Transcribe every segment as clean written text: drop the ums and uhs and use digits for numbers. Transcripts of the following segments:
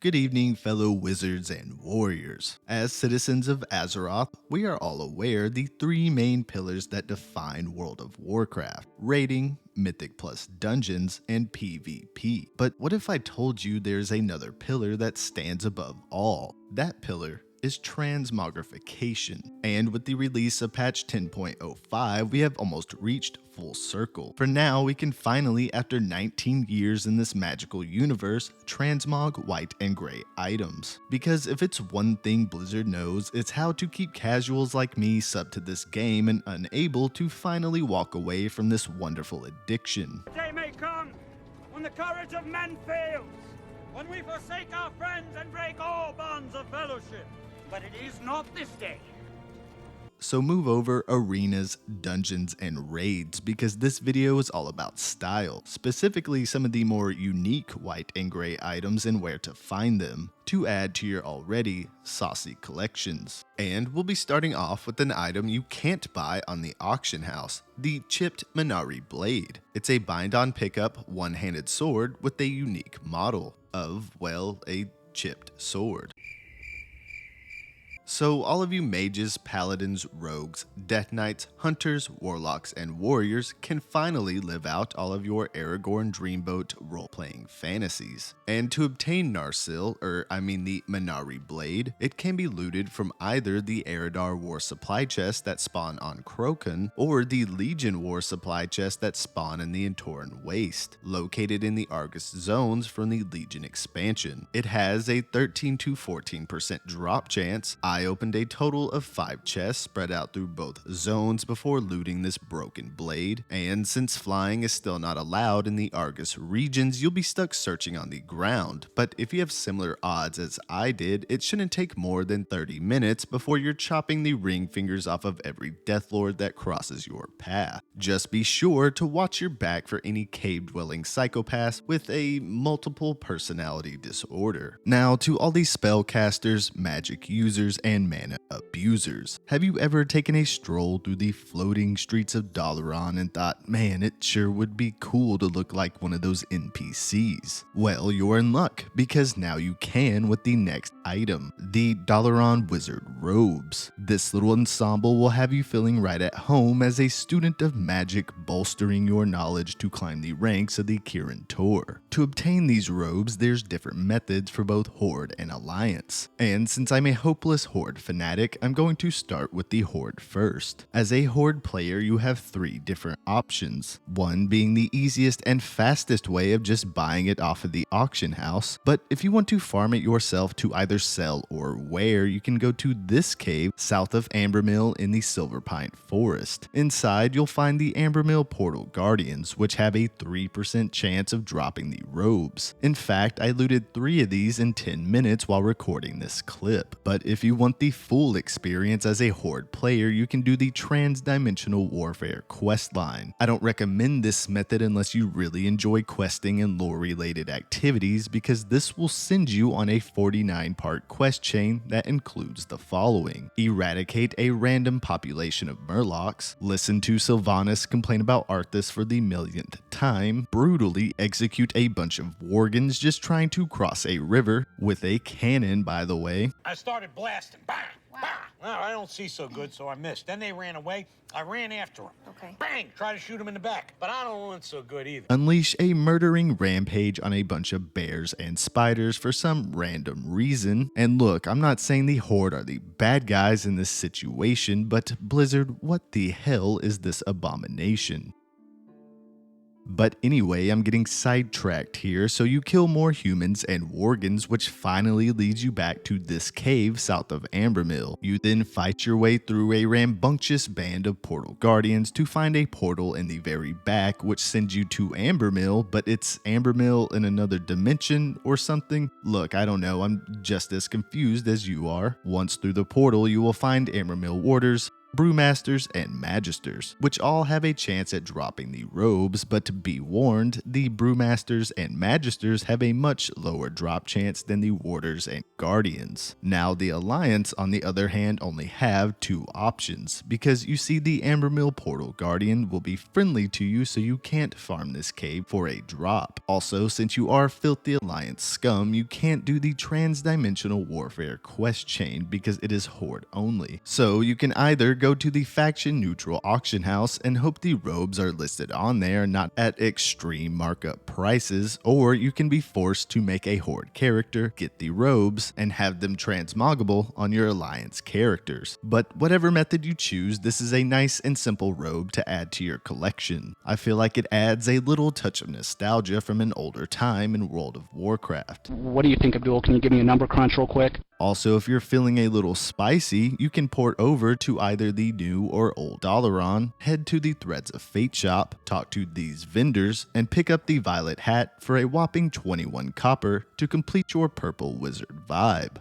Good evening, fellow wizards and warriors. As citizens of Azeroth, we are all aware the three main pillars that define World of Warcraft: raiding, Mythic plus dungeons, and PvP. But what if I told you there's another pillar that stands above all? That pillar is transmogrification. And with the release of patch 10.05, we have almost reached full circle. For now, we can finally, after 19 years in this magical universe, transmog white and gray items. Because if it's one thing Blizzard knows, it's how to keep casuals like me subbed to this game and unable to finally walk away from this wonderful addiction. The day may come when the courage of men fails, when we forsake our friends and break all bonds of fellowship. But it is not this day. So move over arenas, dungeons, and raids, because this video is all about style, specifically some of the more unique white and gray items and where to find them, to add to your already saucy collections. And we'll be starting off with an item you can't buy on the auction house, the chipped Manari blade. It's a bind-on pickup, one-handed sword with a unique model of, well, a chipped sword. So all of you mages, paladins, rogues, death knights, hunters, warlocks, and warriors can finally live out all of your Aragorn Dreamboat role-playing fantasies. And to obtain Narsil, the Manari blade, it can be looted from either the Eredar War Supply chest that spawn on Krokan, or the Legion War Supply chest that spawn in the Entoran Waste, located in the Argus zones from the Legion expansion. It has a 13 to 14% drop chance. I opened a total of 5 chests spread out through both zones before looting this broken blade, and since flying is still not allowed in the Argus regions, you'll be stuck searching on the ground. But if you have similar odds as I did, it shouldn't take more than 30 minutes before you're chopping the ring fingers off of every Deathlord that crosses your path. Just be sure to watch your back for any cave-dwelling psychopaths with a multiple personality disorder. Now, to all these spellcasters, magic users, and mana abusers, have you ever taken a stroll through the floating streets of Dalaran and thought, man, it sure would be cool to look like one of those NPCs? Well, you're in luck, because now you can with the next item, the Dalaran Wizard Robes. This little ensemble will have you feeling right at home as a student of magic, bolstering your knowledge to climb the ranks of the Kirin Tor. To obtain these robes, there's different methods for both Horde and Alliance, and since I'm a hopeless Horde fanatic, I'm going to start with the Horde first. As a Horde player, you have 3 different options, one being the easiest and fastest way of just buying it off of the auction house, but if you want to farm it yourself to either sell or wear, you can go to this cave south of Ambermill in the Silverpine Forest. Inside, you'll find the Ambermill Portal Guardians, which have a 3% chance of dropping the robes. In fact, I looted 3 of these in 10 minutes while recording this clip. But if you want the full experience as a Horde player, you can do the Transdimensional Warfare questline. I don't recommend this method unless you really enjoy questing and lore-related activities, because this will send you on a 49-part quest chain that includes the following: eradicate a random population of Murlocs, listen to Sylvanas complain about Arthas for the millionth time, brutally execute a bunch of Worgens just trying to cross a river, with a cannon by the way. I started blasting. Bang! Bang! Well, I don't see so good, so I missed. Then they ran away. I ran after them. Okay. Bang! Try to shoot him in the back. But I don't want so good either. Unleash a murdering rampage on a bunch of bears and spiders for some random reason. And look, I'm not saying the Horde are the bad guys in this situation, but Blizzard, what the hell is this abomination? But anyway, I'm getting sidetracked here, so you kill more humans and Worgens, which finally leads you back to this cave south of Ambermill. You then fight your way through a rambunctious band of portal guardians to find a portal in the very back, which sends you to Ambermill, but it's Ambermill in another dimension or something? Look, I don't know, I'm just as confused as you are. Once through the portal, you will find Ambermill warders, Brewmasters, and Magisters, which all have a chance at dropping the robes, but be warned, the Brewmasters and Magisters have a much lower drop chance than the Warders and Guardians. Now the Alliance, on the other hand, only have two options, because you see the Ambermill Portal Guardian will be friendly to you, so you can't farm this cave for a drop. Also, since you are filthy Alliance scum, you can't do the Transdimensional Warfare quest chain because it is Horde only. So you can either go to the faction neutral auction house and hope the robes are listed on there, not at extreme markup prices, or you can be forced to make a Horde character, get the robes, and have them transmoggable on your Alliance characters. But whatever method you choose, this is a nice and simple robe to add to your collection. I feel like it adds a little touch of nostalgia from an older time in World of Warcraft. What do you think, Abdul? Can you give me a number crunch real quick? Also, if you're feeling a little spicy, you can port over to either the new or old Dalaran, head to the Threads of Fate shop, talk to these vendors, and pick up the violet hat for a whopping 21 copper to complete your purple wizard vibe.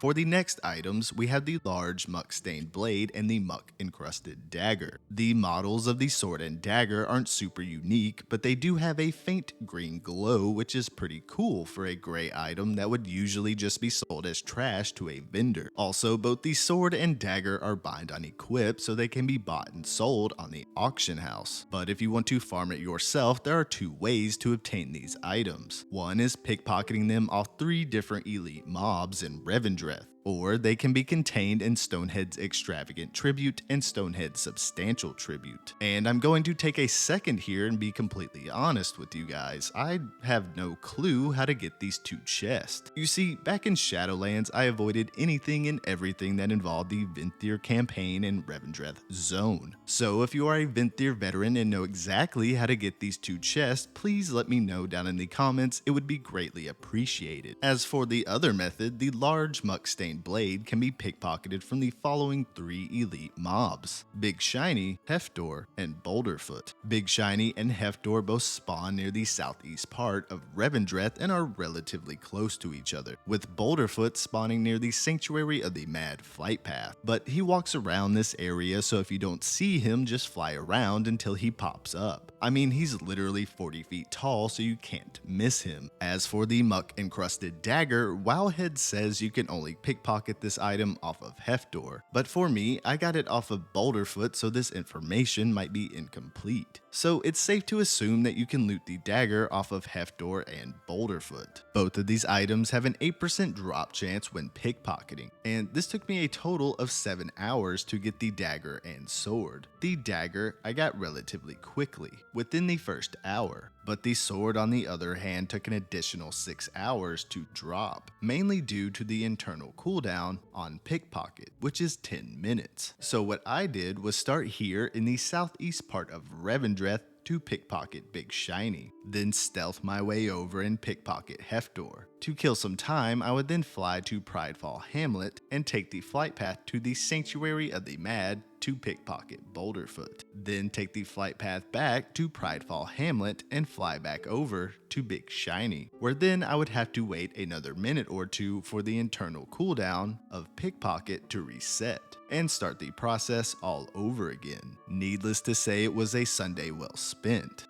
For the next items, we have the large muck-stained blade and the muck-encrusted dagger. The models of the sword and dagger aren't super unique, but they do have a faint green glow, which is pretty cool for a gray item that would usually just be sold as trash to a vendor. Also, both the sword and dagger are bind on equip, so they can be bought and sold on the auction house. But if you want to farm it yourself, there are two ways to obtain these items. One is pickpocketing them off 3 different elite mobs in Revendreth, or they can be contained in Stonehead's Extravagant Tribute and Stonehead's Substantial Tribute. And I'm going to take a second here and be completely honest with you guys. I have no clue how to get these 2 chests. You see, back in Shadowlands, I avoided anything and everything that involved the Venthyr campaign and Revendreth zone. So if you are a Venthyr veteran and know exactly how to get these 2 chests, please let me know down in the comments. It would be greatly appreciated. As for the other method, the large muck-stained blade can be pickpocketed from the following 3 elite mobs: Big Shiny, Hefdor, and Boulderfoot. Big Shiny and Hefdor both spawn near the southeast part of Revendreth and are relatively close to each other, with Boulderfoot spawning near the Sanctuary of the Mad Flight Path. But he walks around this area, so if you don't see him, just fly around until he pops up. I mean, he's literally 40 feet tall, so you can't miss him. As for the muck-encrusted dagger, Wowhead says you can only pickpocket this item off of Hefdor, but for me, I got it off of Boulderfoot, so this information might be incomplete. So it's safe to assume that you can loot the dagger off of Hefdor and Boulderfoot. Both of these items have an 8% drop chance when pickpocketing, and this took me a total of 7 hours to get the dagger and sword. The dagger I got relatively quickly, within the first hour, but the sword on the other hand took an additional 6 hours to drop, mainly due to the internal cooldown on pickpocket, which is 10 minutes. So what I did was start here in the southeast part of Revendreth to pickpocket Big Shiny, then stealth my way over and pickpocket Hefdor. To kill some time, I would then fly to Pridefall Hamlet and take the flight path to the Sanctuary of the Mad to pickpocket Boulderfoot, then take the flight path back to Pridefall Hamlet and fly back over to Big Shiny, where then I would have to wait another minute or 2 for the internal cooldown of pickpocket to reset, and start the process all over again. Needless to say, it was a Sunday well spent.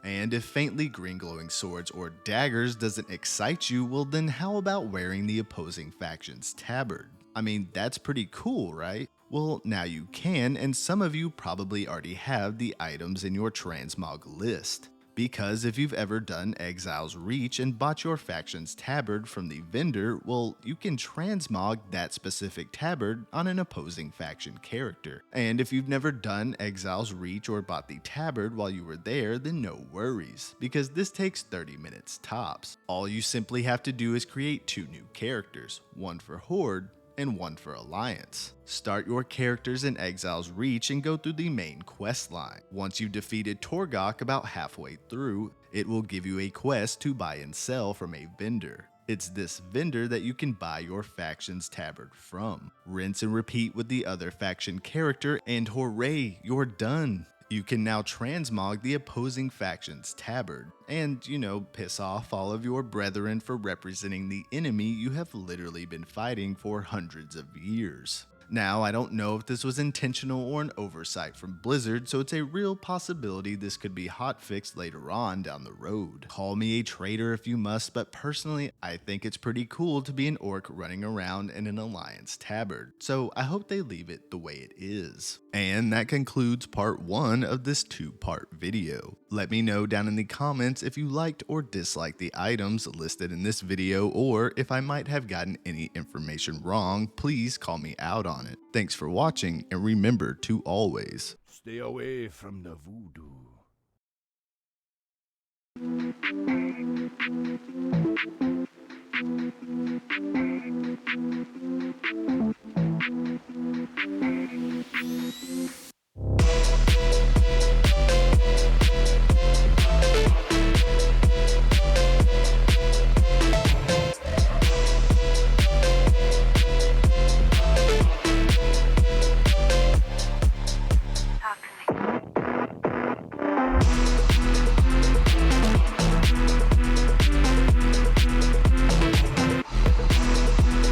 And if faintly green glowing swords or daggers doesn't excite you, well then how about wearing the opposing faction's tabard? I mean, that's pretty cool, right? Well, now you can, and some of you probably already have the items in your transmog list. Because if you've ever done Exile's Reach and bought your faction's tabard from the vendor, well, you can transmog that specific tabard on an opposing faction character. And if you've never done Exile's Reach or bought the tabard while you were there, then no worries, because this takes 30 minutes tops. All you simply have to do is create 2 new characters, one for Horde and one for Alliance. Start your characters in Exile's Reach and go through the main quest line. Once you've defeated Torgok about halfway through, it will give you a quest to buy and sell from a vendor. It's this vendor that you can buy your faction's tabard from. Rinse and repeat with the other faction character, and hooray, you're done. You can now transmog the opposing faction's Tabard, and, piss off all of your brethren for representing the enemy you have literally been fighting for hundreds of years. Now, I don't know if this was intentional or an oversight from Blizzard, so it's a real possibility this could be hotfixed later on down the road. Call me a traitor if you must, but personally, I think it's pretty cool to be an orc running around in an Alliance Tabard, so I hope they leave it the way it is. And that concludes part 1 of this 2-part video. Let me know down in the comments if you liked or disliked the items listed in this video, or if I might have gotten any information wrong, please call me out on it. Thanks for watching, and remember to always stay away from the voodoo.